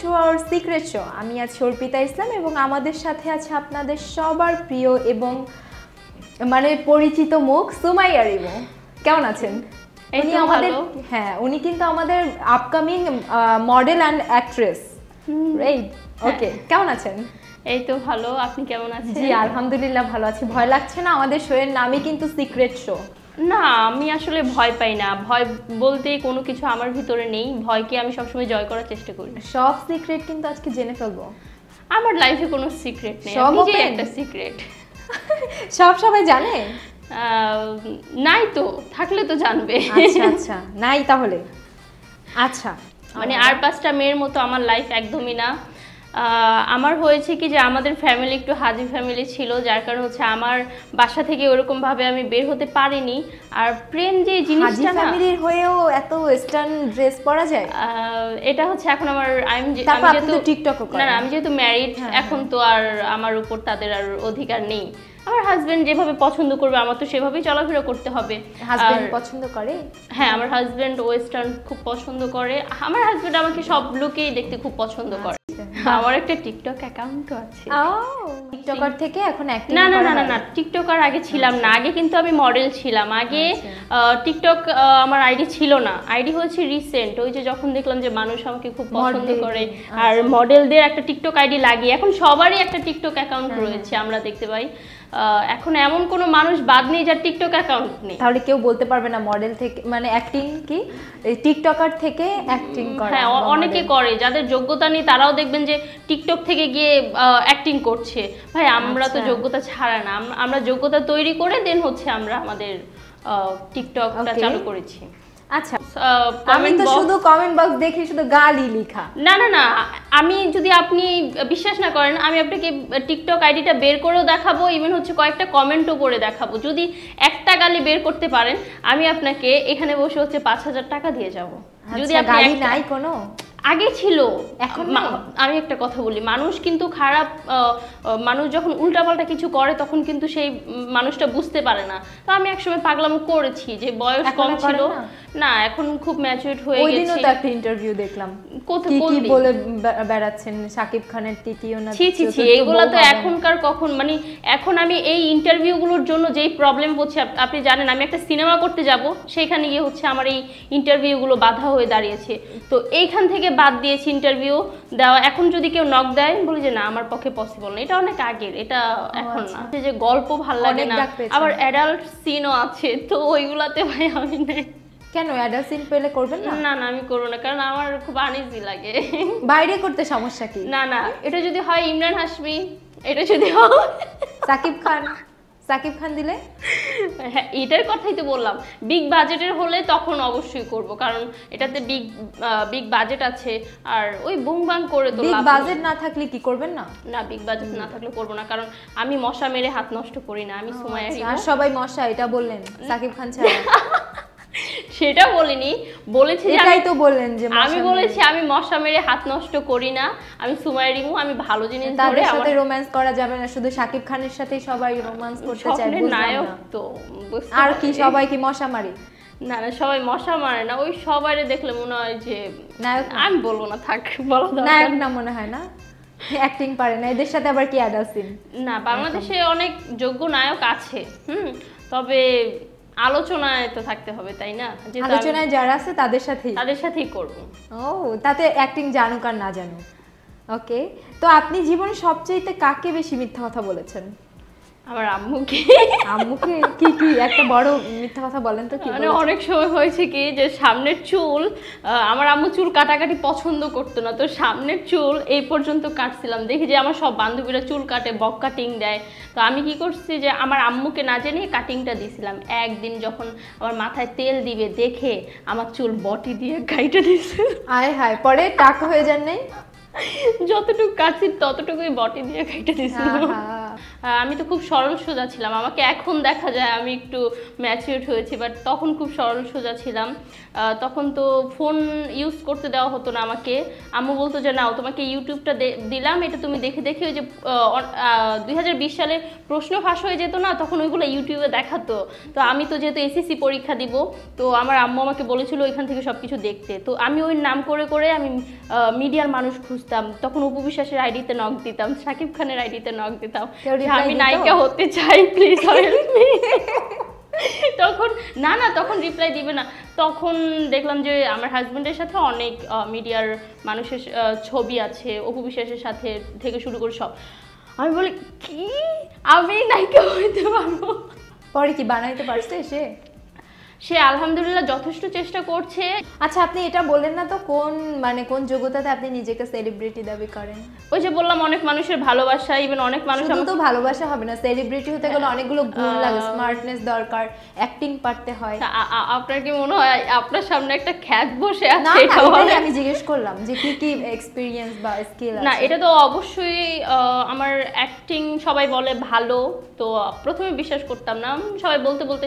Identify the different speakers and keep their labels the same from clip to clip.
Speaker 1: To our secret show. আমি আছি অর্পিতা ইসলাম এবং আমাদের সাথে আছে আপনাদের সবার প্রিয় এবং মানে পরিচিত মুখ সুমাইয়া রিমু। কেমন আছেন? উনি আমাদের উনি কিন্তু আমাদের upcoming model and actress, right? Okay, কেমন আছেন?
Speaker 2: এই তো ভালো, আপনি কেমন আছেন?
Speaker 1: জি আলহামদুলিল্লাহ ভালো আছি। ভয় লাগছে না? আমাদের শো এর নামই কিন্তু সিক্রেট শো।
Speaker 2: না, আমি আসলে ভয় পাই না। ভয় বলতে কোনো কিছু আমার ভিতরে নেই। ভয়কে আমি সবসময় জয় করার চেষ্টা করি।
Speaker 1: সব সিক্রেট কিন্তু আজকে জেনে ফেলবো।
Speaker 2: আমার লাইফে কোনো সিক্রেট নেই, আমি যে একটা সিক্রেট।
Speaker 1: সবাই জানে?
Speaker 2: নাই তো, থাকলে তো জানবে।
Speaker 1: আচ্ছা আচ্ছা, নাই তাহলে। আচ্ছা,
Speaker 2: মানে আর 5টা মেয়ের মতো আমার লাইফ একদমই না। আমার হয়েছে কি যে আমাদের ফ্যামিলি একটু হাজি ফ্যামিলি ছিল, যার কারণে হচ্ছে আমার বাসা থেকে ওরকম ভাবে আমি বের হতে পারিনি। আর প্রেম যে জিনিসটা না,
Speaker 1: ফ্যামিলির হয়েও এত ওয়েস্টার্ন ড্রেস পরা যায়,
Speaker 2: এটা হচ্ছে এখন আমার আমি
Speaker 1: যেহেতু টিকটকও করেন।
Speaker 2: না, আমি যেহেতু ম্যারিড, এখন তো আর আমার উপর তাদের আর অধিকার নেই। আমার হাজবেন্ড যেভাবে পছন্দ করবে আমার তো সেভাবেই চলাফেরা করতে হবে।
Speaker 1: হাজবেন্ড পছন্দ করে?
Speaker 2: হ্যাঁ, আমার হাজবেন্ড ওয়েস্টার্ন খুব পছন্দ করে। আমার হাজবেন্ড আমাকে সব লুকেই দেখতে খুব পছন্দ করে। আমার একটা টিকটক অ্যাকাউন্টও আছে।
Speaker 1: টিকটকার থেকে এখন অ্যাক্টিং
Speaker 2: না না না না না, টিকটকার আগে ছিলাম না। আগে কিন্তু আমি মডেল ছিলাম। আগে টিকটক আমার আইডি ছিল না। আইডি হচ্ছে রিসেন্ট, ওই যে যখন দেখলাম যে মানুষ আমাকে খুব পছন্দ করে আর মডেলদের একটা টিকটক আইডি লাগিয়ে, এখন সবারই একটা টিকটক অ্যাকাউন্ট রয়েছে আমরা দেখতে পাই। এখন এমন কোনো মানুষ বাদ নেই যার টিকটক অ্যাকাউন্ট নেই।
Speaker 1: তাহলে কেউ বলতে পারবে না মডেল থেকে মানে অ্যাক্টিং কি টিকটকার থেকে অ্যাক্টিং করে?
Speaker 2: হ্যাঁ, অনেকে করে, যাদের যোগ্যতা নেই তারাও দেখবেন যে টিকটক থেকে গিয়ে অ্যাক্টিং করছে। ভাই, আমরা তো যোগ্যতা ছাড়া না, আমরা যোগ্যতা তৈরি করে দেন হচ্ছে আমরা আমাদের টিকটকটা চালু করেছি।
Speaker 1: আচ্ছা, আমি তো শুধু কমেন্ট বক্স দেখি শুধু গালি লেখা।
Speaker 2: না না না, আমি যদি আপনি বিশ্বাস না করেন, আমি আপনাকে টিকটক আইডিটা বের করেও দেখাবো, ইভেন হচ্ছে কয়েকটা কমেন্টও করে দেখাবো। যদি একটা গালি বের করতে পারেন, আমি আপনাকে এখানে বসে হচ্ছে 5000 টাকা দিয়ে যাব।
Speaker 1: যদি আপনি গালি নাই কোনো
Speaker 2: আগে ছিল, এখন আমি একটা কথা বলি, মানুষ কিন্তু খারাপ, মানুষ যখন উল্টাপাল্টা কিছু করে তখন কিন্তু সেই মানুষটা বুঝতে পারে না। তো আমি একসময় পাগলামো করেছি, যে বয়স কম ছিল না, এখন খুব ম্যাচিউরড হয়ে গেছি।
Speaker 1: ওই দিনও তো একটা ইন্টারভিউ দেখলাম, কি বলে বেড়াচ্ছেন শাকিব খানের তৃতীয় না
Speaker 2: ছি ছি ছি, এগুলা তো এখনকার কখন, মানে এখন আমি এই ইন্টারভিউগুলোর জন্য যেই প্রবলেম হচ্ছে, আপনি জানেন আমি একটা সিনেমা করতে যাব, সেখানে গিয়ে হচ্ছে আমার এই ইন্টারভিউগুলো বাধা হয়ে দাঁড়িয়েছে। তো এইখান থেকে বাদ দিয়েছি ইন্টারভিউ দেওয়া। এখন যদি কেউ নক দেয়, বলি যে না, আমার পক্ষে পসিবল না। এটা অনেক আগের, এটা এখন না। যে গল্প ভালো লাগে না, আবার অ্যাডাল্ট সিনও আছে, তো ওইগুলাতে ভাই আমি নেই।
Speaker 1: কেন অ্যাডাল্ট সিন পেলে করবেন না?
Speaker 2: না না, আমি করব না, কারণ আমার খুব আনইজি লাগে।
Speaker 1: বাইরে করতে সমস্যা কি?
Speaker 2: না না, এটা যদি হয় ইমরান হাশমি, এটা যদি হয়
Speaker 1: সাকিব খান দিলে,
Speaker 2: হ্যাঁ এটার কথাই তো বললাম। বিগ বাজেটের হলে তখন অবশ্যই করব, কারণ এটাতে বিগ বাজেট আছে। আর ওই বুম বাং করে তো
Speaker 1: বিগ বাজেট না থাকলে কি করবেন না?
Speaker 2: না, বিগ বাজেট না থাকলে করব না, কারণ আমি মশা মেরে হাত নষ্ট করি না। আমি সুমাইয়া রিমু।
Speaker 1: আর সবাই মশা, এটা বললেন সাকিব খান ছাড়া?
Speaker 2: সেটা বলিনি, বলেছি
Speaker 1: এটাই তো বললেন যে
Speaker 2: আমি বলেছি আমি মশা মেরে হাত নষ্ট করি না, আমি সুমাইয়া রিমু, আমি ভালো জিনিস ধরে।
Speaker 1: তাদের সাথে রোম্যান্স করা যাবে না, শুধু শাকিব খানের সাথেই সবাই রোম্যান্স করতে চায়,
Speaker 2: নায়ক তো।
Speaker 1: আর কি সবাই কি মশা মারি?
Speaker 2: না না, সবাই মশা মারে না, ওই সবাইরে দেখলে মনে হয় যে নায়ক। আমি বলবো না, থাক, বলো
Speaker 1: নায়ক না মনে হয় না, অ্যাক্টিং পারে না। এদের সাথে আবার কি অ্যাডাল্ট সিন?
Speaker 2: না, বাংলাদেশে অনেক যোগ্য নায়ক আছে, তবে আলোচনায় তো থাকতে হবে, তাই না?
Speaker 1: যে আলোচনায় যারা আছে তাদের সাথেই
Speaker 2: করব।
Speaker 1: ও, তাতে অ্যাক্টিং জানুক আর না জানুক। ওকে, তো আপনি জীবনে সবচেয়ে কাকে বেশি মিথ্যা কথা বলেছেন?
Speaker 2: আমার আম্মুকে।
Speaker 1: আম্মুকে? কি কি একটা বড় মিথ্যা কথা বলেন তো। কি
Speaker 2: মানে অনেক সময় হয়েছে কি যে সামনের চুল, আমার আম্মু চুল কাটাকাটি পছন্দ করতো না, তো সামনের চুল এই পর্যন্ত কাটছিলাম, দেখি যে আমার সব বান্ধবীরা চুল কাটে, বক কাটিং দেয়, তো আমি কি করছি যে আমার আম্মুকে না জানিয়ে কাটিংটা দিয়েছিলাম। একদিন যখন আমার মাথায় তেল দিবে দেখে আমার চুল বটি দিয়ে কাইটা দিয়েছে।
Speaker 1: আয় হায়, পরে টাক হয়ে যান নাই?
Speaker 2: যতটুকু কাটছি ততটুকুই বটি দিয়ে কাইটা দিয়েছিল। আমি তো খুব সরল সোজা ছিলাম, আমাকে এখন দেখা যায় আমি একটু ম্যাচিউরড হয়েছি, বাট তখন খুব সরল সোজা ছিলাম। তখন তো ফোন ইউজ করতে দেওয়া হতো না আমাকে, আম্মু বলতো যে নাও তোমাকে ইউটিউবটা দিলাম, এটা তুমি দেখে দেখে ওই যে 2020 সালে প্রশ্ন ফাঁস হয়ে যেত না, তখন ওইগুলো ইউটিউবে দেখাতো। তো আমি তো যেহেতু এসএসসি পরীক্ষা দিব, তো আমার আম্মু আমাকে বলেছিল ওইখান থেকে সব কিছু দেখতে। তো আমি ওই নাম করে করে আমি মিডিয়ার মানুষ খুঁজতাম। তখন অপু বিশ্বাসের আইডিতে নক দিতাম, শাকিব খানের আইডিতে নক দিতাম, আমি নায়িকা হতে চাই, প্লিজ হেল্প মি। তখন না তখন রিপ্লাই দিবে না। তখন দেখলাম যে আমার হাজবেন্ডের সাথে অনেক মিডিয়ার মানুষের ছবি আছে, অপু বিশ্বাসের সাথে থেকে শুরু করে সব। আমি বলি কি আমি নায়িকা হইতে পারবো?
Speaker 1: পরে কি বানাইতে পারছে সে
Speaker 2: আলহামদুলিল্লাহ যথেষ্ট চেষ্টা করছে।
Speaker 1: আচ্ছা, আপনি এটা বললেন না তো কোন যোগ্যতাতে আপনি নিজেকে সেলিব্রিটি দাবি করেন?
Speaker 2: ওই যে বললাম অনেক মানুষের ভালোবাসা, ইভেন অনেক মানুষ।
Speaker 1: শুধু তো ভালোবাসা হবে না, সেলিব্রিটি হতে গেলে অনেকগুলো গুণ লাগে, স্মার্টনেস দরকার, অ্যাক্টিং পারতে হয়।
Speaker 2: আপনার কি মনে হয় আপনার সামনে একটা খ্যাত বসে আছে?
Speaker 1: না আমি জিজ্ঞেস করলাম যে কি কি এক্সপেরিয়েন্স বা স্কিল আছে।
Speaker 2: না এটা তো অবশ্যই আমার অ্যাক্টিং সবাই বলে ভালো, তো প্রথমে বিশ্বাস করতাম না, সবাই বলতে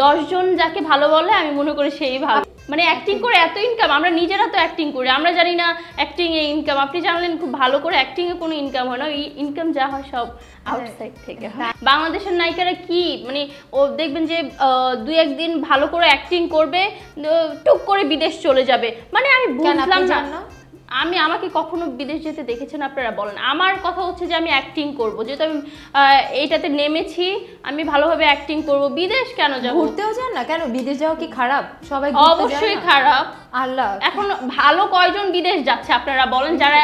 Speaker 2: 10 জন যাকে ভালো বলে আমি মনে করি সেই ভালো। মানে অ্যাক্টিং করে এত ইনকাম, আমরা নিজেরা তো অ্যাক্টিং করি, আমরা জানি না অ্যাক্টিং এ ইনকাম। আপনি জানলেন খুব ভালো করে, অ্যাক্টিং এ কোনো ইনকাম হয় না, ইনকাম যা হয় সব আউটসাইড থেকে হয়। বাংলাদেশের নায়িকারা কি মানে ও দেখবেন যে 2-1 দিন ভালো করে অ্যাক্টিং করবে, টুক করে বিদেশ চলে যাবে। মানে আমি বুঝলাম না, আমাকে কখনো বিদেশ যেতে দেখেছেন আপনারা বলেন? আমার কথা হচ্ছে যে আমি অ্যাক্টিং করব, যেহেতু আমি এইটাতে নেমেছি, আমি ভালোভাবে অ্যাক্টিং করব। বিদেশ কেন যাব?
Speaker 1: ঘুরতেও যান না কেন? বিদেশ যাওয়া কি খারাপ? সবাই
Speaker 2: অবশ্যই খারাপ।
Speaker 1: আল্লাহ,
Speaker 2: এখন ভালো কয়জন বিদেশ যাচ্ছে আপনারা বলেন? যারা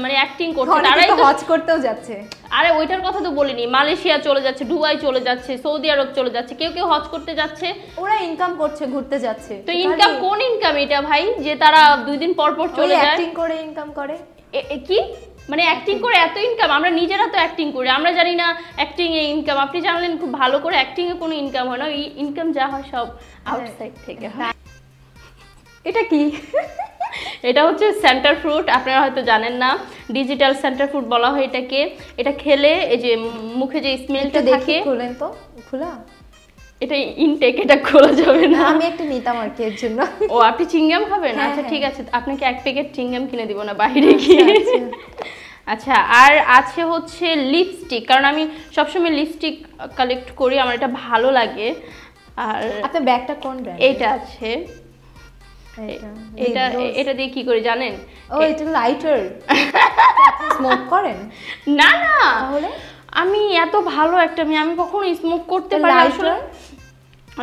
Speaker 2: মানে অ্যাক্টিং করছে তারাই তো
Speaker 1: হজ করতেও যাচ্ছে।
Speaker 2: আরে ওইটার কথা তো বলিনি, মালয়েশিয়া চলে যাচ্ছে, দুবাই চলে যাচ্ছে, সৌদি আরব চলে যাচ্ছে, কেউ হজ করতে যাচ্ছে।
Speaker 1: ওরা ইনকাম করছে, ঘুরতে যাচ্ছে।
Speaker 2: তো ইনকাম কোন ইনকাম এটা ভাই, যে তারা 2 দিন পর পর চলে যায়?
Speaker 1: অ্যাক্টিং করে ইনকাম করে
Speaker 2: কি মানে অ্যাক্টিং করে এত ইনকাম? আমরা নিজেরা তো অ্যাক্টিং করি, আমরা জানি না অ্যাক্টিং এ ইনকাম। আপনি জানলেন খুব ভালো করে, অ্যাক্টিং এ কোনো ইনকাম হয় না, ইনকাম যা হয় সব আউটসাইড থেকে হয়।
Speaker 1: এটা কি?
Speaker 2: এটা হচ্ছে সেন্টার ফ্রুট, আপনারা হয়তো জানেন না, ডিজিটাল সেন্টার ফ্রুট বলা হয় এটাকে। এটা খেলে এই যে মুখে যে স্মেলটা থাকে।
Speaker 1: খুলেন তো, খোলা?
Speaker 2: এটা ইনটেক, এটা খোলা যাবে না।
Speaker 1: আমি একটা নিতাম আর কি এর জন্য।
Speaker 2: ও আপনি চিংগাম খাবেন? আচ্ছা ঠিক আছে, আপনাকে 1 প্যাকেট চিংগাম কিনে দিব না বাইরে গিয়ে। আচ্ছা, আর আছে হচ্ছে লিপস্টিক, কারণ আমি সবসময় লিপস্টিক কালেক্ট করি, আমার এটা ভালো লাগে। আর
Speaker 1: আপনার ব্যাগটা কোন ব্র্যান্ড?
Speaker 2: এইটা আছে, এটা দিয়ে কি করে জানেন?
Speaker 1: ও এটা লাইটার। আপনি স্মোক করেন?
Speaker 2: না
Speaker 1: তাহলে
Speaker 2: আমি এত ভালো একটা মেয়ে, আমি কখনো স্মোক করতে পারি?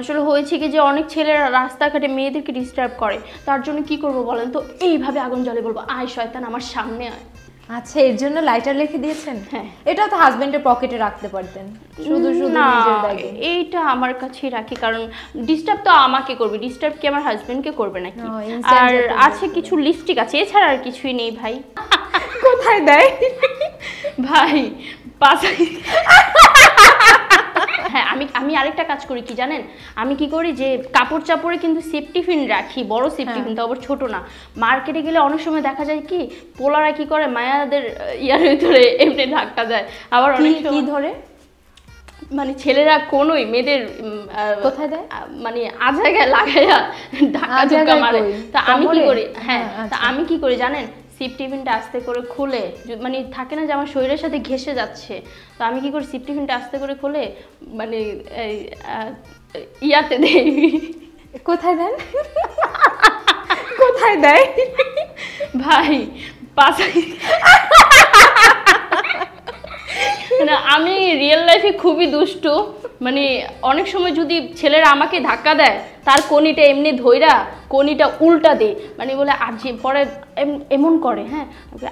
Speaker 2: আসলে হয়েছে কি যে অনেক ছেলেরা রাস্তাঘাটে মেয়েদেরকে ডিস্টার্ব করে, তার জন্য কি করব বলেন তো? এইভাবে আগুন জ্বালিয়ে বলবো আয় শয়তান আমার সামনে আয়।
Speaker 1: আচ্ছা, এর জন্য লাইটার লিখে দিয়েছেন?
Speaker 2: হ্যাঁ।
Speaker 1: এটা তো হাজবেন্ডের পকেটে রাখতে পারতেন, শুধু নিজের ব্যাগে।
Speaker 2: এইটা আমার কাছেই রাখি, কারণ ডিস্টার্ব তো আমাকে করবে, ডিস্টার্ব কি আমার হাজবেন্ডকে করবে নাকি? আর আছে কিছু লিপস্টিক আছে, এছাড়া আর কিছুই নেই ভাই।
Speaker 1: কোথায় দেয়
Speaker 2: ভাই? পাশাই। হ্যাঁ, আমি আরেকটা কাজ করি কি জানেন? আমি কি করি যে কাপড় চাপড়ে কিন্তু সেফটি পিন রাখি, বড় সেফটি পিন, তো আবার ছোট না। মার্কেটে গেলে অনেক সময় দেখা যায় কি পোলারা কি করে মায়াদের ইয়ার ভিতরে এমনি ধাক্কা দেয়, আবার অনেক সময়
Speaker 1: কি ধরে
Speaker 2: মানে ছেলেরা কোনোই মেয়েদের
Speaker 1: কোথায় দেয়
Speaker 2: মানে আজাগায় লাগাইয়া ধাক্কা মারে। তা আমি কি করি, হ্যাঁ তা আমি কি করি জানেন? সেফটি পিনটা আস্তে করে খুলে, মানে থাকে না যে আমার শরীরের সাথে ঘেঁষে যাচ্ছে, তো আমি কি করি সেফটি পিনটা আস্তে করে খুলে মানে ইয়াতে দেই।
Speaker 1: কোথায় দেন? কোথায় দেয়
Speaker 2: ভাই? পাশাই। না আমি রিয়েল লাইফে খুবই দুষ্টু, মানে অনেক সময় যদি ছেলেরা আমাকে ধাক্কা দেয়, তার কোনিটা এমনি ধইরা কোনিটা উল্টা দেয়, মানে বলে আর পরে এমন করে, হ্যাঁ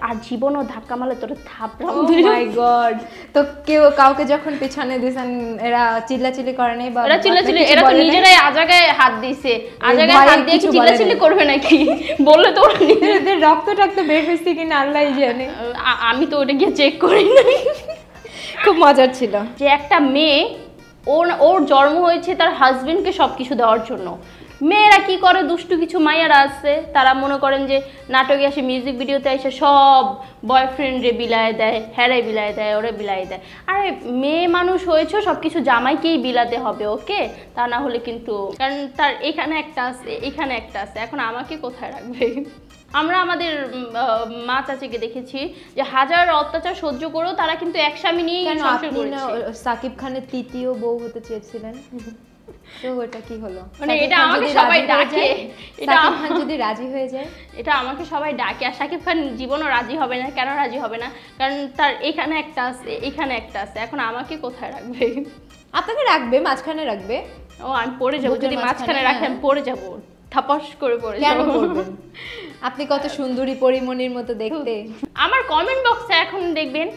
Speaker 2: আর জীবনও ধাক্কা মারলে তোর থাপড়াম।
Speaker 1: ও মাই গড! তো কেউ কাউকে যখন পেছনে দিয়েছেন এরা চিল্লাচিল্লি করে নাই? বা
Speaker 2: এরা চিল্লাচিল্লি, এরা তো নিজেরাই আজাগায় হাত দিছে, আজাগায় হাত দিয়ে চিল্লাচিল্লি করবে নাকি? বললে তো
Speaker 1: এদের রক্ত বের হয়েছে কিনা আল্লাহ জানে,
Speaker 2: আমি তো ওটা গিয়ে চেক করি নাই।
Speaker 1: খুব মজার ছিল যে
Speaker 2: একটা মেয়ে ওর জন্ম হয়েছে তার হাজবেন্ডকে সবকিছু দেওয়ার জন্য, মেয়েরা কি করে, দুষ্টু কিছু মাইয়ারা আছে, তারা মনে করেন যে নাটকে আসে, মিউজিক ভিডিওতে এসে সব বয়ফ্রেন্ডে বিলায় দেয়, হ্যারে বিলায় দেয়, ওরে বিলায় দেয়। আরে মেয়ে মানুষ হয়েছে, সব কিছু জামাইকেই বিলাতে হবে, ওকে? তা না হলে কিন্তু, কারণ তার এখানে একটা আছে, এখানে একটা আছে, এখন আমাকে কোথায় রাখবে? আমরা আমাদের মা চাচিকে দেখেছি যে হাজার অত্যাচার সহ্য করেও তারা কিন্তু এক স্বামী নিয়েই সংসার করেছে।
Speaker 1: সাকিব খানের তৃতীয় বউ হতে চেয়েছিলেন, তো ওটা কি হলো?
Speaker 2: মানে এটা আমাকে সবাই ডাকে, এটা
Speaker 1: সাকিব খান যদি রাজি হয়ে যায়,
Speaker 2: এটা আমাকে সবাই ডাকে। আর সাকিব খান জীবনও রাজি হবে না। কেন রাজি হবে না? কারণ তার এখানে একটা আছে, এখানে একটা আছে, এখন আমাকে কোথায় রাখবে?
Speaker 1: আপনাকে রাখবে, মাঝখানে রাখবে।
Speaker 2: ও আমি পড়ে যাবো, যদি মাঝখানে রাখে আমি পড়ে যাবো, থাপাস করে পড়ে যাবো।
Speaker 1: আপনি কত সুন্দরী পরিমণির মতো দেখতে।
Speaker 2: আমার কমেন্ট বক্সে এখন দেখবেন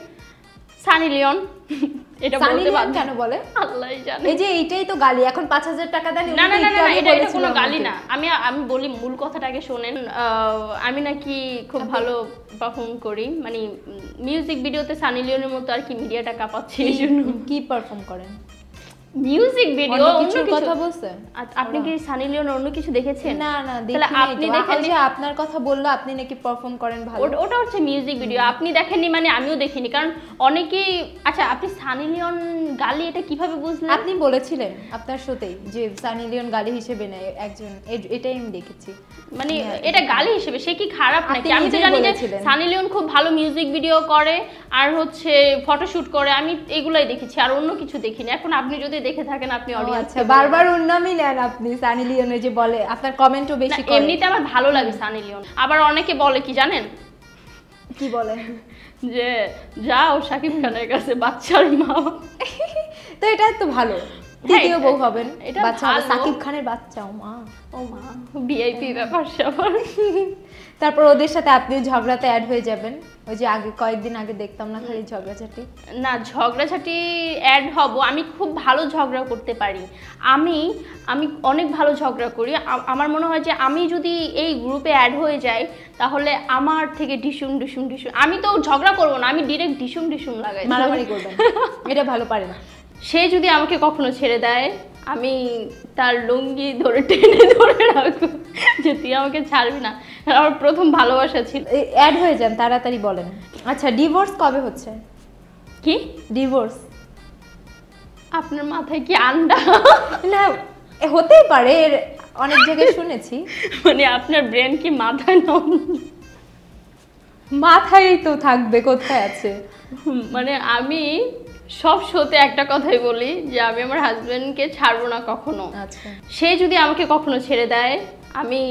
Speaker 2: সানি লিওন, এটা বলতে বাধ্য।
Speaker 1: কেন বলে
Speaker 2: আল্লাহই জানে।
Speaker 1: এই যে এইটাই তো গালি, এখন 5000 টাকা দেন।
Speaker 2: না না না না, এটা কোনো গালি না। আমি বলি মূল কথাটাকে শোনেন। আমি নাকি খুব ভালো পারফর্ম করি, মানে মিউজিক ভিডিওতে সানি লিওনের মতো আর কি মিডিয়াটা কাঁপাচ্ছি। এই জন্য
Speaker 1: কি পারফর্ম করেন?
Speaker 2: মিউজিক ভিডিও
Speaker 1: কিছু কথা বলছেন
Speaker 2: আপনি? কি সানি লিওন অন্য কিছু দেখেছেন?
Speaker 1: না না,
Speaker 2: তাহলে আপনি দেখেন
Speaker 1: যে আপনার কথা বললো, আপনি নাকি পারফর্ম করেন ভালো।
Speaker 2: ওটা হচ্ছে মিউজিক ভিডিও, আপনি দেখেননি মানে আমিও দেখিনি। কারণ অনেকেই, আচ্ছা আপনি সানি লিওন গালি এটা কিভাবে বুঝলেন?
Speaker 1: আপনি বলেছিলেন আপনার শোতেই যে সানি লিওন গালি হিসেবে নেয় একজন, এটাই আমি দেখেছি।
Speaker 2: মানে এটা গালি হিসেবে, সে কি খারাপ নাকি? আমি তো জানি যে সানি লিওন খুব ভালো মিউজিক ভিডিও করে আর হচ্ছে ফটোশুট করে, আমি এগুলাই দেখেছি, আর অন্য কিছু দেখিনি। এখন আপনি যদি দেখে থাকেন, আপনি অডিয়েন্স।
Speaker 1: আচ্ছা, বারবার ওর নামই নেন আপনি, সানি লিওনের যে বলে, আপনার কমেন্টও বেশি করে।
Speaker 2: এমনিতে আমার ভালো লাগে সানি লিওন। আবার অনেকে বলে কি জানেন?
Speaker 1: কি বলে?
Speaker 2: যে যাও শাকিব খানের কাছে বাচ্চার মা।
Speaker 1: তো এটা তো ভালো, তৃতীয় বউ হবেন,
Speaker 2: এটা
Speaker 1: বাচ্চা সাকিব খানের বাচ্চা। ও মা,
Speaker 2: ও মা, ভিআইপি ব্যাপার স্যাপার।
Speaker 1: তারপর ওদের সাথে আপনিও ঝগড়াতে অ্যাড হয়ে যাবেন। ওই যে আগে কয়েকদিন আগে দেখতাম না খালি ঝগড়াঝাটি।
Speaker 2: না, ঝগড়াঝাটি অ্যাড হব, আমি খুব ভালো ঝগড়া করতে পারি। আমি অনেক ভালো ঝগড়া করি। আমার মনে হয় যে আমি যদি এই গ্রুপে অ্যাড হয়ে যাই, তাহলে আমার থেকে ডিসুম ডিসুম ডিসুম, আমি তো ঝগড়া করবো না, আমি ডিরেক্ট ডিসুম ডিসুম লাগাই,
Speaker 1: মারামারি করবেন। এটা ভালো পারে না।
Speaker 2: সে যদি আমাকে কখনো ছেড়ে দেয়, আমি তার লুঙ্গি ধরে টেনে ধরে রাখবো যে তুই আমাকে ছাড়বি না। আমার প্রথম ভালোবাসা ছিল।
Speaker 1: অ্যাড হয়ে যান, তাড়াতাড়ি বলেন। আচ্ছা, ডিভোর্স কবে হচ্ছে?
Speaker 2: কি
Speaker 1: ডিভোর্স?
Speaker 2: আপনার মাথায় কি আন্ডা?
Speaker 1: না, হতেই পারে, অনেক জায়গায় শুনেছি।
Speaker 2: মানে আপনার ব্রেন কি মাথায় নয়?
Speaker 1: মাথায় তো থাকবে, কোথায় আছে?
Speaker 2: মানে আমি সব শোতে একটা কথাই বলি যে আমি আমার হাজবেন্ডকে ছাড়বো না কখনো।
Speaker 1: আচ্ছা,
Speaker 2: সে যদি আমাকে কখনো ছেড়ে দেয়, আমি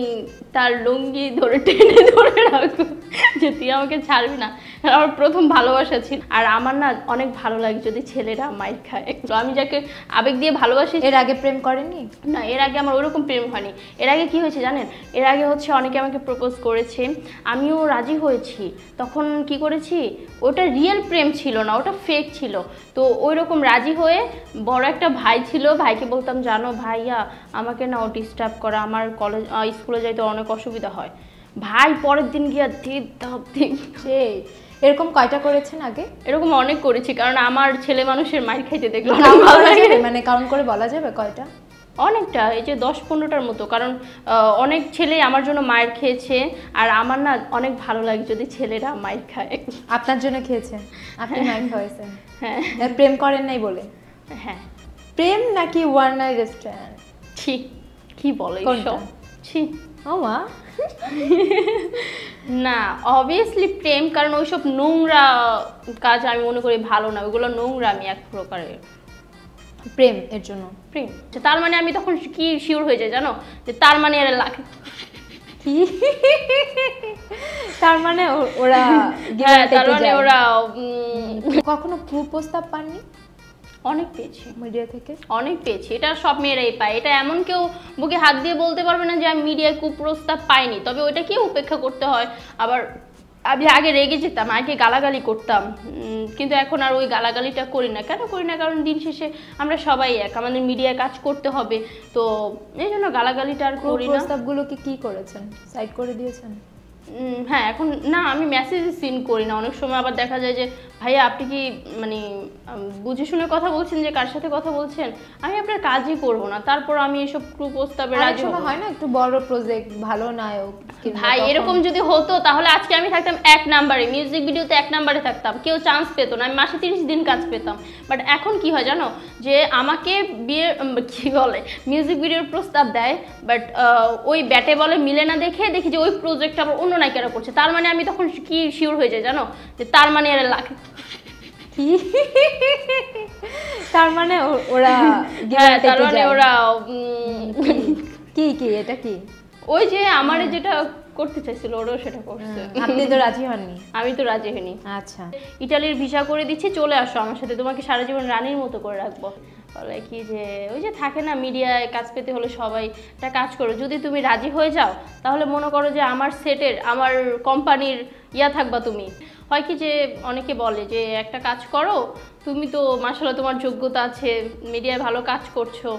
Speaker 2: তার লুঙ্গি ধরে টেনে ধরে রাখবো যে তুই আমাকে ছাড়বি না। আমার প্রথম ভালোবাসা ছিল। আর আমার না অনেক ভালো লাগে যদি ছেলেরা মাইর খায়। তো আমি যাকে আবেগ দিয়ে ভালোবাসি।
Speaker 1: এর আগে প্রেম করেননি?
Speaker 2: না, এর আগে আমার ওরকম প্রেম হয়নি। এর আগে কি হয়েছে জানেন? এর আগে হচ্ছে অনেকে আমাকে প্রপোজ করেছে, আমিও রাজি হয়েছি। তখন কি করেছি, ওটা রিয়েল প্রেম ছিল না, ওটা ফেক ছিল। তো ওই রকম রাজি হয়ে, বড় একটা ভাই ছিল, ভাইকে বলতাম জানো ভাইয়া আমাকে না ও ডিস্টার্ব করে, আমার কলেজ স্কুলে যাইতে অনেক অসুবিধা হয়। ভাই পরের দিন গিয়া
Speaker 1: এরকম কয়টা করেছেন আগে?
Speaker 2: এরকম অনেক করেছি, কারণ আমার ছেলে মানুষের মাইর খাইতে দেখলো।
Speaker 1: মানে কাউন্ট করে বলা যাবে কয়টা?
Speaker 2: অনেকটা, এই যে 10-15টার মতো। কারণ অনেক ছেলে আমার জন্য মায়ের খেয়েছে, আর আমার না অনেক ভালো লাগে যদি ছেলেরা মায়ের খায়।
Speaker 1: আপনার জন্য খেয়েছে? আপনি মায়ের খাওয়াইছেন?
Speaker 2: হ্যাঁ।
Speaker 1: প্রেম করেন নাই বলে?
Speaker 2: হ্যাঁ।
Speaker 1: প্রেম নাকি ওয়ান নাইট স্ট্যান্ড?
Speaker 2: ছি, কি বলে সব, ছি।
Speaker 1: ও মা,
Speaker 2: না অবভিয়াসলি প্রেম, কারণ ওইসব নোংরা কাজ আমি মনে করি ভালো না, ওইগুলো নোংরা। আমি এক প্রকারের
Speaker 1: প্রেম এর জন্য
Speaker 2: প্রেম। তার মানে আমি তখন কি শিওর হয়ে যাই জানো, যে তার মানে এর লাগে
Speaker 1: কি, তার মানে ওরা,
Speaker 2: হ্যাঁ তার মানে ওরা।
Speaker 1: কখনো কুপ্রস্তাব পাননি?
Speaker 2: অনেক পেয়েছি,
Speaker 1: মিডিয়া থেকে
Speaker 2: অনেক পেয়েছি। এটা সব মেয়েরাই পায়, এটা এমন কেউ বুকে হাত দিয়ে বলতে পারবে না যে আমি মিডিয়ায় কুপ্রস্তাব পাইনি। তবে ওইটা কি উপেক্ষা করতে হয়। আবার আমি আগে রেগে যেতাম, আগে গালাগালি করতাম, কিন্তু এখন আর ওই গালাগালিটা করি না। কেন করি না? কারণ দিন শেষে আমরা সবাই এক, আমাদের মিডিয়ায় কাজ করতে হবে, তো এই জন্য গালাগালিটা আর করি না।
Speaker 1: প্রস্তাবগুলোকে কি করেছেন? সাইড করে দিয়েছেন?
Speaker 2: হ্যাঁ, এখন না আমি মেসেজ সিন করি না। অনেক সময় আবার দেখা যায় যে ভাইয়া আপনি কি মানে বুঝে শুনে কথা বলছেন যে কার সাথে কথা বলছেন? আমি আপনার কাজই করব না, তারপর আমি এসব কুপ্রস্তাবে রাজি হব।
Speaker 1: হয় না একটু বড় প্রজেক্ট, ভালো নায়ক।
Speaker 2: ভাই এরকম যদি হতো তাহলে আজকে আমি থাকতাম 1 নম্বরে, মিউজিক ভিডিওতে 1 নম্বরে থাকতাম, কেউ চান্স পেত না, আমি মাসে 30 দিন কাজ পেতাম। বাট এখন কি হয় জানো, যে আমাকে বিয়ে কি বলে মিউজিক ভিডিওর প্রস্তাব দেয়, বাট ওই ব্যাটে বলে মিলে না, দেখি যে ওই প্রজেক্ট আবার অন্য নায়িকারা করছে, তার মানে আমি তখন কি শিওর হয়ে যাই জানো, যে তার মানে এরা লাগে
Speaker 1: কি, তার মানে ওরা
Speaker 2: হ্যাঁ, তার মানে ওরা
Speaker 1: কি কি এটা কি,
Speaker 2: ওই যে আমারে যেটা করতে চাইছিল ওরাও সেটা করছে।
Speaker 1: আপনি তো রাজি হননি?
Speaker 2: আমি তো রাজি হইনি।
Speaker 1: আচ্ছা,
Speaker 2: ইটালির ভিসা করে দিচ্ছি, চলে আসো আমার সাথে, তোমাকে সারা জীবন রানীর মতো করে রাখবো। বলে কি যে ওই যে থাকে না, মিডিয়ায় কাজ পেতে হলে সবাই একটা কাজ করো, যদি তুমি রাজি হয়ে যাও তাহলে মনে করো যে আমার সেটের, আমার কোম্পানির থাকবা তুমি। হয় কি যে অনেকে বলে যে একটা কাজ করো, তুমি তো মাশাআল্লাহ তোমার যোগ্যতা আছে, মিডিয়ায় ভালো কাজ করছো,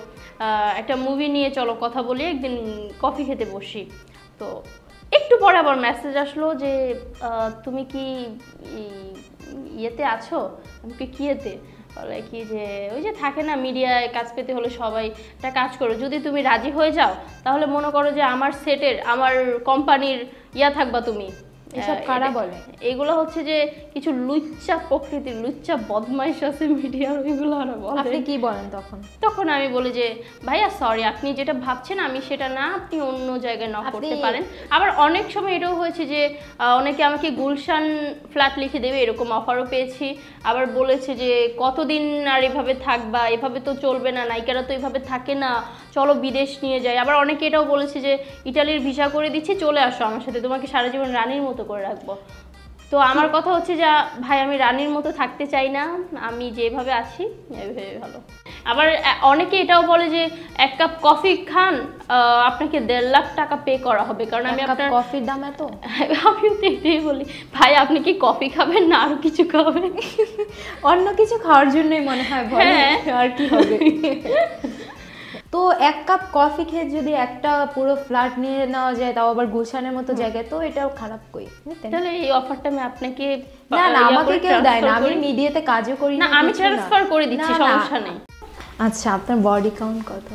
Speaker 2: একটা মুভি নিয়ে চলো কথা বলি, একদিন কফি খেতে বসি। তো একটু পরে আবার মেসেজ আসলো যে তুমি কি ইয়েতে আছো? আমি কি ইয়েতে? বলে কি যে ওই যে থাকে না, মিডিয়ায় কাজ পেতে হলে সবাই একটা কাজ করো, যদি তুমি রাজি হয়ে যাও তাহলে মনে করো যে আমার সেটের, আমার কোম্পানির থাকবা তুমি।
Speaker 1: এসব কারা বলে?
Speaker 2: এগুলো হচ্ছে যে কিছু লুচ্চা প্রকৃতির, লুচ্চা বদমাইশ আছে মিডিয়ার, ওইগুলো আর বলে।
Speaker 1: আপনি কি বলেন তখন?
Speaker 2: তখন আমি বলি যে ভাইয়া সরি, আপনি যেটা ভাবছেন আমি সেটা না, আপনি অন্য জায়গায় নক করতে পারেন। আবার অনেক সময় এটাও হয়েছে যে অনেকে আমাকে গুলশান ফ্ল্যাট লিখে দেবে, এরকম অফারও পেয়েছি। আবার বলেছে যে কতদিন আর এভাবে থাকবা, এভাবে তো চলবে না, নায়িকারা তো এভাবে থাকে না, চলো বিদেশ নিয়ে যাই। আবার অনেকে এটাও বলেছে যে ইটালির ভিসা করে দিচ্ছি, চলে আসো আমার সাথে, তোমাকে সারা জীবন রানীর মতো করে রাখবো। তো আমার কথা হচ্ছে যে ভাই আমি রানীর মতো থাকতে চাই না, আমি যেভাবে আছি এভাবে ভালো। আবার অনেকে এটাও বলে যে 1 কাপ কফি খান, আপনাকে 1.5 লাখ টাকা পে করা হবে, কারণ আমি আপনার
Speaker 1: কফির দাম এত।
Speaker 2: আমি তো এটাই বলি, ভাই আপনি কি কফি খাবেন না আরো কিছু খাবেন?
Speaker 1: অন্য কিছু খাওয়ার জন্যই মনে হয়, আর কি হবে। তো 1 কাপ কফি খেয়ে যদি একটা পুরো ফ্ল্যাট নিয়ে নেওয়া যায়, তাও আবার গুলশানের মতো জায়গায়, তো এটাও খারাপ কই?
Speaker 2: তাহলে এই অফারটা আমি আপনাকে
Speaker 1: না আমাকে কেউ দেয় না, আমি মিডিয়াতে কাজও করি
Speaker 2: না, আমি ট্রান্সফার করে দিচ্ছি, সমস্যা নেই।
Speaker 1: আচ্ছা, আপনার বডি কাউন্ট কত?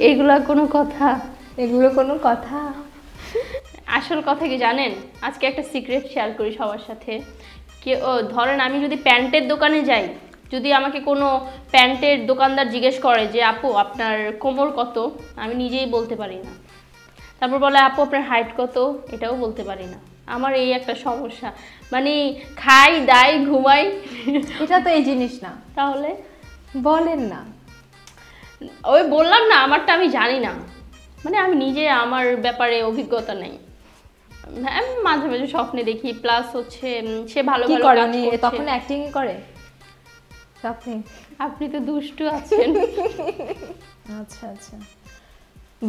Speaker 2: এগুলা কোনো কথা?
Speaker 1: এগুলো কোনো কথা?
Speaker 2: আসল কথা কি জানেন, আজকে একটা সিক্রেট শেয়ার করি সবার সাথে। ধরেন আমি যদি প্যান্টের দোকানে যাই, যদি আমাকে কোনো প্যান্টের দোকানদার জিজ্ঞেস করে যে আপু আপনার কোমর কত, আমি নিজেই বলতে পারি না। তারপর বলে আপু আপনার হাইট কত, এটাও বলতে পারি না। আমার এই একটা সমস্যা, মানে খাই দাই ঘুমাই,
Speaker 1: এটা তো এই জিনিস না।
Speaker 2: তাহলে
Speaker 1: বলেন না।
Speaker 2: ওই বললাম না, আমারটা আমি জানি না, মানে আমি নিজে আমার ব্যাপারে অভিজ্ঞতা নেই। হ্যাঁ, মাঝে মাঝে স্বপ্নে দেখি, প্লাস হচ্ছে সে ভালো ভালো কাজ করছে।
Speaker 1: তখন অ্যাক্টিং করে
Speaker 2: আপনি তো দুষ্টু আছেন।
Speaker 1: আচ্ছা আচ্ছা,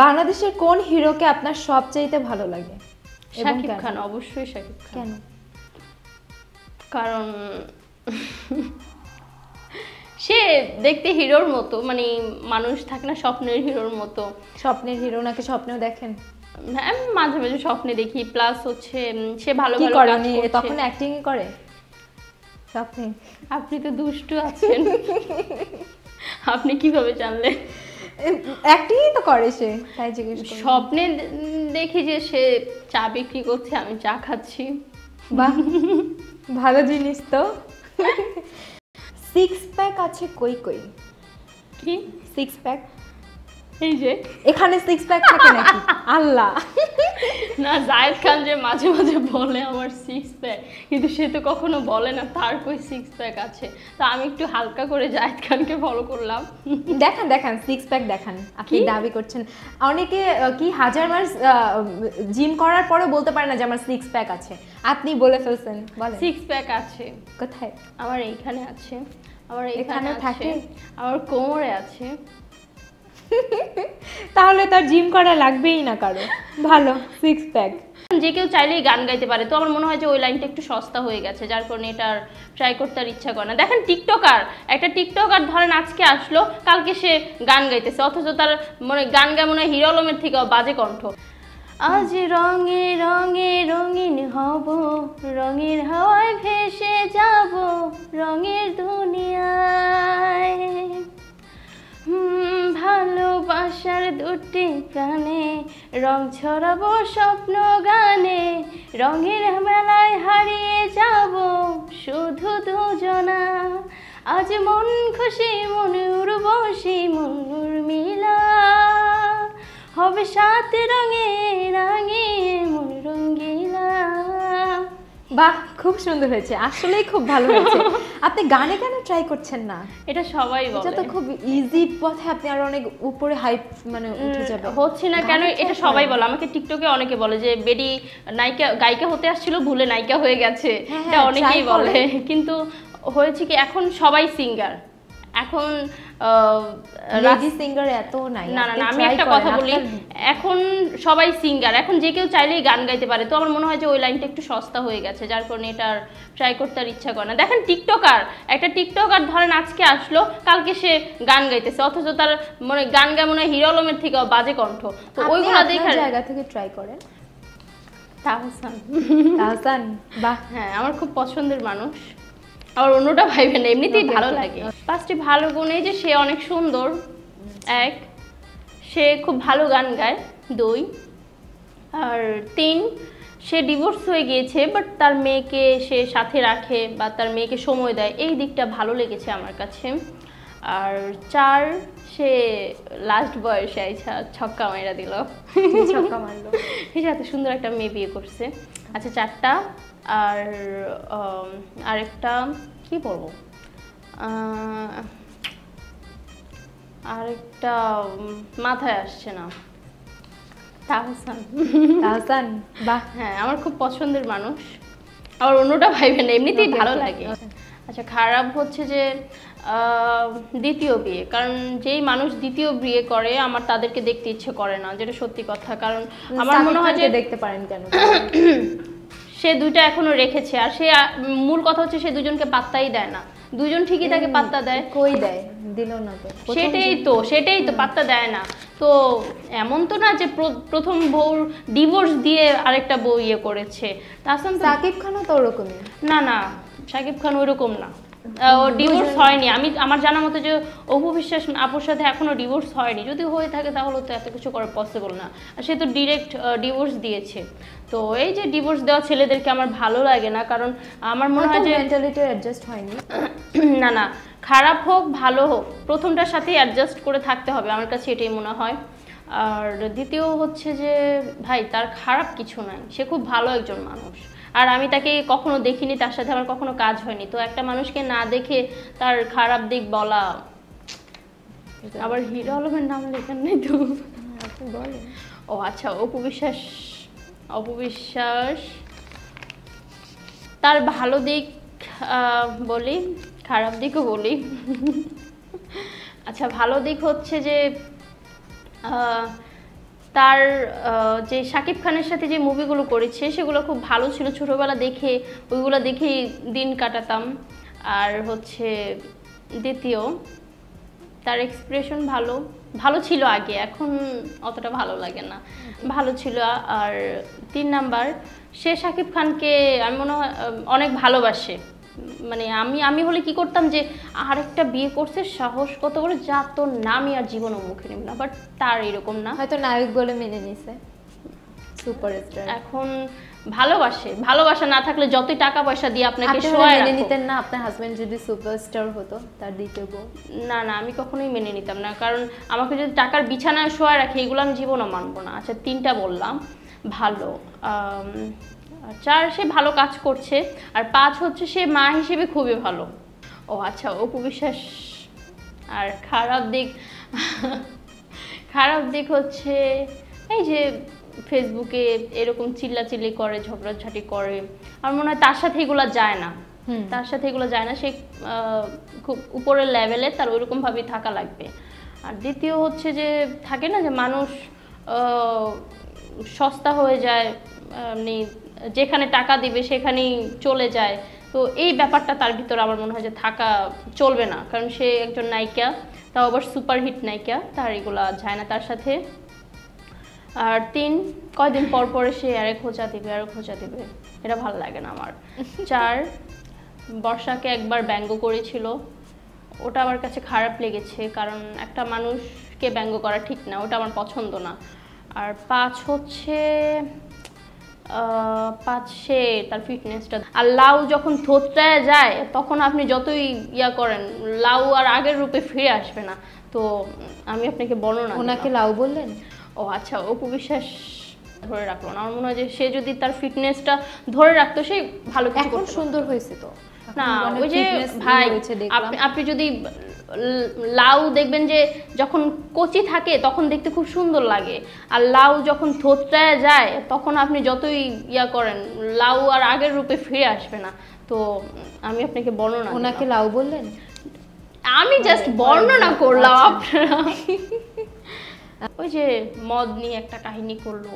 Speaker 1: বাংলাদেশের কোন হিরোকে আপনার সবচেয়ে ভালো লাগে?
Speaker 2: শাকিব খান, অবশ্যই শাকিব খান।
Speaker 1: কেন?
Speaker 2: কারণ সে দেখতে হিরোর মতো, মানে মানুষ থাকে না স্বপ্নের হিরোর মতো।
Speaker 1: স্বপ্নের হিরো নাকি স্বপ্নেও দেখেন?
Speaker 2: হ্যাঁ, মাঝে মাঝে স্বপ্নে দেখি, প্লাস হচ্ছে সে ভালো ভালো কাজ করছে।
Speaker 1: তখন অ্যাক্টিং করে স্বপ্নে?
Speaker 2: আপনি তো দুষ্টু আছেন। আপনি কিভাবে জানলেন?
Speaker 1: অ্যাক্টিংই তো করে সে, তাই জিজ্ঞেস করলাম।
Speaker 2: স্বপ্নে দেখি যে সে চা বিক্রি করছে, আমি চা খাচ্ছি।
Speaker 1: বাহ, ভালো জিনিস তো। 6 প্যাক আছে কই কই?
Speaker 2: কি
Speaker 1: 6 প্যাক?
Speaker 2: এই যে
Speaker 1: এখানে 6 প্যাক থাকে নাকি? আল্লাহ
Speaker 2: না, জায়েদ খান যে মাঝে মাঝে বলে আমার 6 প্যাক, কিন্তু সে তো কখনো বলে না তার কই 6 প্যাক আছে। তো আমি একটু হালকা করে জায়েদ খানকে ফলো করলাম।
Speaker 1: দেখান 6 প্যাক দেখান। আপনি দাবি করছেন, অনেকে কি হাজার মাস জিম করার পরেও বলতে পারে না যে আমার 6 প্যাক আছে, আপনি বলে ফেলছেন। বলেন
Speaker 2: 6 প্যাক আছে
Speaker 1: কোথায়?
Speaker 2: আমার এইখানে আছে, আমার
Speaker 1: এখানে থাকে,
Speaker 2: আমার কোমরে আছে।
Speaker 1: তাহলে তার জিম করা লাগবেই না কারো, ভালো 6 প্যাক।
Speaker 2: যে কেউ চাইলেই গান গাইতে পারে, তো আমার মনে হয় যে ওই লাইনটা একটু সস্তা হয়ে গেছে, যার কারণে এটা ট্রাই করতে আর ইচ্ছা করে না। দেখেন একটা টিকটকার ধরেন আজকে আসলো, কালকে সে গান গাইতেছে, অথচ তার মনে গান গায় মনে হয় হিরো আলমের থেকেও বাজে কণ্ঠ। আজ রঙে রঙে রঙিন হব, রঙের হাওয়ায় ভেসে যাব রঙের দুনিয়ায়। ভালোবাসার দুটি প্রাণে রং ছড়াবো স্বপ্ন গানে, রঙের মেলায় হারিয়ে যাব শুধু দুজনা। আজ মন খুশি মন উর্বশী মন উর্মিলা, হবে সাত রঙে রাঙিয়ে মন রঙ্গিলা।
Speaker 1: বাহ, খুব সুন্দর হয়েছে, আসলেই খুব ভালো হয়েছে। আপনি গানে কেন ট্রাই করছেন না?
Speaker 2: এটা সবাই বলে,
Speaker 1: এটা তো খুব ইজি পথে আপনি আর অনেক উপরে হাইপ মানে উঠে যাবে।
Speaker 2: হচ্ছে না কেন এটা সবাই বলে, আমাকে টিকটকে অনেকে বলে যে বেডি নায়িকা গায়িকা হতে আসছিল ভুলে নায়িকা হয়ে গেছে, এটা অনেকেই বলে। কিন্তু হয়েছে কি এখন সবাই সিঙ্গার, এখন
Speaker 1: লেডি সিঙ্গার এত নাই।
Speaker 2: না না না, আমি একটা কথা বলি, এখন সবাই সিঙ্গার, এখন যে কেউ চাইলেই গান গাইতে পারে। তো আমার মনে হয় যে ওই লাইনটা একটু সস্তা হয়ে গেছে, যার কারণে এটা ট্রাই করতে আর ইচ্ছা করে না। দেখেন টিকটকার, একটা টিকটকার ধরেন আজকে আসলো, কালকে সে গান গাইতেছে, অথচ তার মনে গান গায় মনে হয় হিরো আলমের থেকে বাজে কণ্ঠ। তো ওইগুলো দেখে
Speaker 1: জায়গা থেকে ট্রাই করেন।
Speaker 2: তাহসান,
Speaker 1: তাহসান, বাহ,
Speaker 2: হ্যাঁ আমার খুব পছন্দের মানুষ। আমার অন্যটা ভাইবে না, এমনিতেই ভালো লাগে। পাঁচটি ভালো গুণে যে সে অনেক সুন্দর, এক, সে খুব ভালো গান গায়, দুই, আর তিন, সে ডিভোর্স হয়ে গিয়েছে বাট তার মেয়েকে সে সাথে রাখে বা তার মেয়েকে সময় দেয়, এই দিকটা ভালো লেগেছে আমার কাছে। আর চার, সে লাস্ট বয়সে আইসা ছক্কা মাইরা দিল,
Speaker 1: ছক্কা মারলো,
Speaker 2: এত সুন্দর একটা মেয়ে বিয়ে করছে। আচ্ছা চারটা। আর আরেকটা কি বলবো, আরেকটা মাথায় আসছে না। তাহসান,
Speaker 1: তাহসান, বাহ,
Speaker 2: হ্যাঁ আমার খুব পছন্দের মানুষ। আমার অন্যটা ভাইবে না, এমনিতেই ভালো লাগে। আচ্ছা খারাপ হচ্ছে যে দ্বিতীয় বিয়ে, কারণ যেই মানুষ দ্বিতীয় বিয়ে করে আমার তাদেরকে দেখতে ইচ্ছে করে না, যেটা সত্যি কথা। কারণ আমার মনে হয় যে
Speaker 1: দেখতে পারেন কেন,
Speaker 2: সে দুইটা এখনো রেখেছে, আর সে মূল কথা হচ্ছে সে দুজনকে পাত্তাই দেয় না। দুজন ঠিকই তাকে পাত্তা দেয়,
Speaker 1: কই দেয়, দিল না তো,
Speaker 2: সেটাই তো পাত্তা দেয় না। তো এমন তো না যে প্রথম বউর ডিভোর্স দিয়ে আরেকটা বউ ইয়ে করেছে। তাহসান,
Speaker 1: সাকিব খানও তো ওরকমই।
Speaker 2: না না, সাকিব খান ওইরকম না, ও ডিভোর্স হয়নি। আমার জানা মতে যে অপু বিশ্বাস আপুর সাথে এখনো ডিভোর্স হয়নি, যদি হয়ে থাকে তাহলে তো এত কিছু করা পসিবল না। সে তো ডিরেক্ট ডিভোর্স দিয়েছে। তো এই যে ডিভোর্স দেওয়া ছেলেদেরকে আমার ভালো লাগে না, কারণ আমার মনে হয় যে
Speaker 1: মেন্টালিটি অ্যাডজাস্ট হয়নি।
Speaker 2: না না, খারাপ হোক ভালো হোক প্রথমটার সাথেই অ্যাডজাস্ট করে থাকতে হবে, আমার কাছে এটাই মনে হয়। আর দ্বিতীয় হচ্ছে যে ভাই তার খারাপ কিছু নাই, সে খুব ভালো একজন মানুষ। আর আমি তাকে কখনো দেখিনি, তার সাথে আমার কখনো কাজ হয়নি। তো একটা মানুষকে না দেখে তার খারাপ দিক বলা, আবার হিরো আলমের নাম লেখেন নেই তো,
Speaker 1: বলেন।
Speaker 2: ও আচ্ছা, অপু বিশ্বাস তার ভালো দিক বলি, খারাপ দিকও বলি। আচ্ছা ভালো দিক হচ্ছে যে তার যে শাকিব খানের সাথে যে মুভিগুলো করেছে সেগুলো খুব ভালো ছিল, ছোটোবেলা দেখে ওইগুলো দেখেই দিন কাটাতাম। আর হচ্ছে দ্বিতীয়, তার এক্সপ্রেশন ভালো ছিল আগে, এখন অতটা ভালো লাগে না, ভালো ছিল। আর তিন নাম্বার, সে শাকিব খানকে আমি মনে হয় অনেক ভালোবাসে। মানে আমি হলে কি করতাম যে আরেকটা বিয়ে করছে, সাহস কত বড়, যা তোর নামই আর জীবন মুখে নিব না, বাট তার এরকম না,
Speaker 1: হয়তো নায়ক বলে মেনে নিছে, সুপারস্টার।
Speaker 2: এখন ভালোবাসা না থাকলে যতই টাকা পয়সা দিয়ে আপনাকে
Speaker 1: মেনে নিতেন না আপনার হাজবেন্ড যদি সুপারস্টার হতো তার দ্বিতীয় বউ?
Speaker 2: না না, আমি কখনোই মেনে নিতাম না, কারণ আমাকে যদি টাকার বিছানায় শোয়া রাখে এগুলো আমি জীবনও মানবো না। আচ্ছা তিনটা বললাম ভালো। চার, সে ভালো কাজ করছে। আর পাঁচ হচ্ছে সে মা হিসেবে খুবই ভালো। ও আচ্ছা, অপু বিশ্বাস। আর খারাপ দিক হচ্ছে এই যে ফেসবুকে এরকম চিল্লাচিল্লি করে, ঝগড়াঝাটি করে, আমার মনে হয় তার সাথে এগুলো যায় না, সে খুব উপরের লেভেলে, তার ওইরকমভাবেই থাকা লাগবে। আর দ্বিতীয় হচ্ছে যে থাকে না যে মানুষ সস্তা হয়ে যায়, এমনি যেখানে টাকা দিবে সেখানেই চলে যায়। তো এই ব্যাপারটা তার ভিতরে আমার মনে হয় যে থাকা চলবে না, কারণ সে একজন নায়িকা, তাও আবার সুপারহিট নায়িকা, তার এগুলা যায় না তার সাথে। আর 3 কয়দিন পর পর সে আরেক খোঁচা দিবে, এটা ভালো লাগে না আমার। 4 বর্ষাকে একবার ব্যঙ্গ করেছিল, ওটা আমার কাছে খারাপ লেগেছে, কারণ একটা মানুষকে ব্যঙ্গ করা ঠিক না, ওটা আমার পছন্দ না। আর 5 হচ্ছে 5 সে তার ফিটনেসটা। আর লাউ যখন থোতরায় যায় তখন আপনি যতই ইয়া করেন, লাউ আর আগের রূপে ফিরে আসবে না। তো আমি আপনাকে বর্ণনা
Speaker 1: ওনাকে লাউ বললেন?
Speaker 2: ও আচ্ছা, অপু বিশ্বাস ধরে রাখলো না। আমার মনে হয় যে সে যদি তার ফিটনেসটা ধরে রাখতো সে ভালো কিছু
Speaker 1: এখন
Speaker 2: করতে
Speaker 1: সুন্দর হয়েছে তো।
Speaker 2: না, ওই যে ভাই আপনি যদি লাউ দেখবেন যে যখন কচি থাকে তখন দেখতে খুব সুন্দর লাগে, আর লাউ যখন থোতরায় যায় তখন আপনি যতই ইয়া করেন, লাউ আর আগের রূপে ফিরে আসবে না। তো আমি আপনাকে বর্ণনা
Speaker 1: ওনাকে লাউ বললেন?
Speaker 2: আমি জাস্ট বর্ণনা করলাম। আপনারা ওই যে মদ নিয়ে একটা কাহিনী করলো,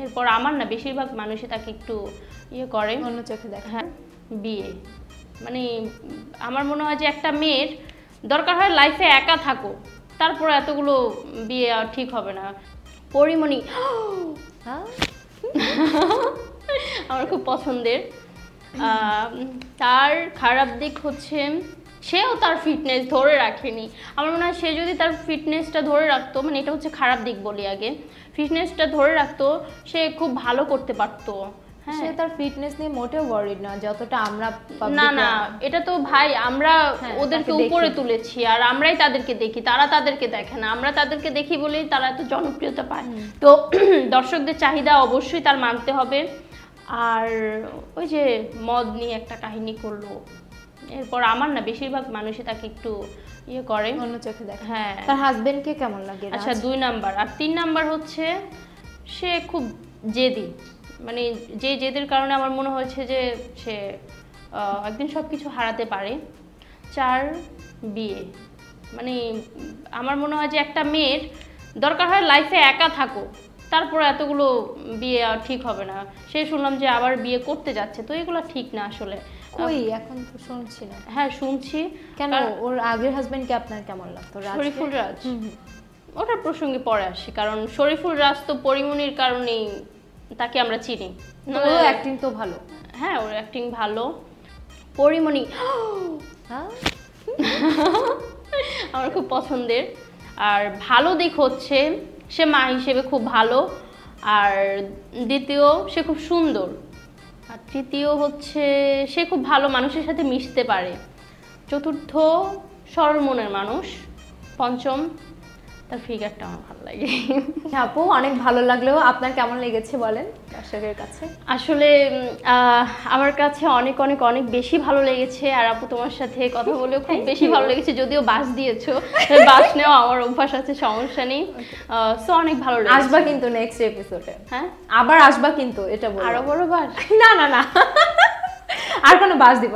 Speaker 2: এরপর আমার না বেশিরভাগ মানুষই তাকে একটু ইয়ে করে,
Speaker 1: অন্য চোখে দেখে।
Speaker 2: হ্যাঁ, বিয়ে মানে আমার মনে হয় যে একটা মেয়ের দরকার হয় লাইফে একা থাকো, তারপর এতগুলো বিয়ে আর ঠিক হবে না। পরিমণি আমার খুব পছন্দের। তার খারাপ দিক হচ্ছে সেও তার ফিটনেস ধরে রাখেনি। আমার মনে হয় সে যদি তার ফিটনেসটা ধরে রাখতো, মানে এটা হচ্ছে খারাপ দিক বলি আগে, ফিটনেসটা ধরে রাখতো সে খুব ভালো করতে পারতো।
Speaker 1: সে তার ফিটনেস নিয়ে মোটেও ওয়ারিড না যতটা আমরা।
Speaker 2: না, এটা তো ভাই আমরা ওদেরকে উপরে তুলেছি আর আমরাই তাদেরকে দেখি, তারা তাদেরকে দেখে না। আমরা তাদেরকে দেখি বলেই তারা এত জনপ্রিয়তা পায়। তো দর্শকদের চাহিদা অবশ্যই তার মানতে হবে। আর ওই যে মদ নিয়ে একটা কাহিনী করলো, এরপর আমার না বেশিরভাগ মানুষই তাকে একটু ইয়ে করে,
Speaker 1: অন্য চোখে দেখে।
Speaker 2: হ্যাঁ।
Speaker 1: তার হাজবেন্ডকে কেমন লাগে?
Speaker 2: আচ্ছা, 2 নাম্বার। আর 3 নাম্বার হচ্ছে সে খুব জেদি, মানে যে জেদের কারণে আমার মনে হয়েছে যে সে একদিন সব কিছু হারাতে পারে। 4 বিয়ে, মানে আমার মনে হয় যে একটা মেয়ের দরকার হয় লাইফে একা থাকো, তারপর এতগুলো বিয়ে আর ঠিক হবে না। সে শুনলাম যে আবার বিয়ে করতে যাচ্ছে, তো এগুলো ঠিক না আসলে।
Speaker 1: কই এখন তো শুনছি না।
Speaker 2: হ্যাঁ শুনছি।
Speaker 1: কেন, ওর আগের হাজবেন্ডকে আপনার কেমন লাগতো?
Speaker 2: শরীফুল রাজ, ওটার প্রসঙ্গে পরে আসি, কারণ শরীফুল রাজ তো পরিমণির কারণেই তাকে আমরা চিনি।
Speaker 1: ওর অ্যাক্টিং তো ভালো।
Speaker 2: হ্যাঁ, ওর অ্যাক্টিং ভালো। পরিমণি আমার খুব পছন্দের। আর ভালো দিক হচ্ছে সে মা হিসেবে খুব ভালো, আর দ্বিতীয় সে খুব সুন্দর, আর তৃতীয় হচ্ছে সে খুব ভালো মানুষের সাথে মিশতে পারে, চতুর্থ সরল মনের মানুষ, পঞ্চম তার ফিগারটা আমার ভালো লাগে।
Speaker 1: আপু অনেক ভালো লাগলেও আপনার কেমন লেগেছে বলেন দর্শকের কাছে?
Speaker 2: আসলে আমার কাছে অনেক অনেক অনেক বেশি ভালো লেগেছে। আর আপু তোমার সাথে কথা বলেও খুব বেশি ভালো লেগেছে, যদিও বাস দিয়েছো, বাস নেওয়া আমার অভ্যাস আছে, সমস্যা নেই। সো অনেক ভালো লেগেছে।
Speaker 1: আসবা কিন্তু নেক্সট এপিসোডে? হ্যাঁ, আবার আসবা কিন্তু, এটা বলো।
Speaker 2: আরো বড় বাস?
Speaker 1: না না না, আর কোনো বাস দিব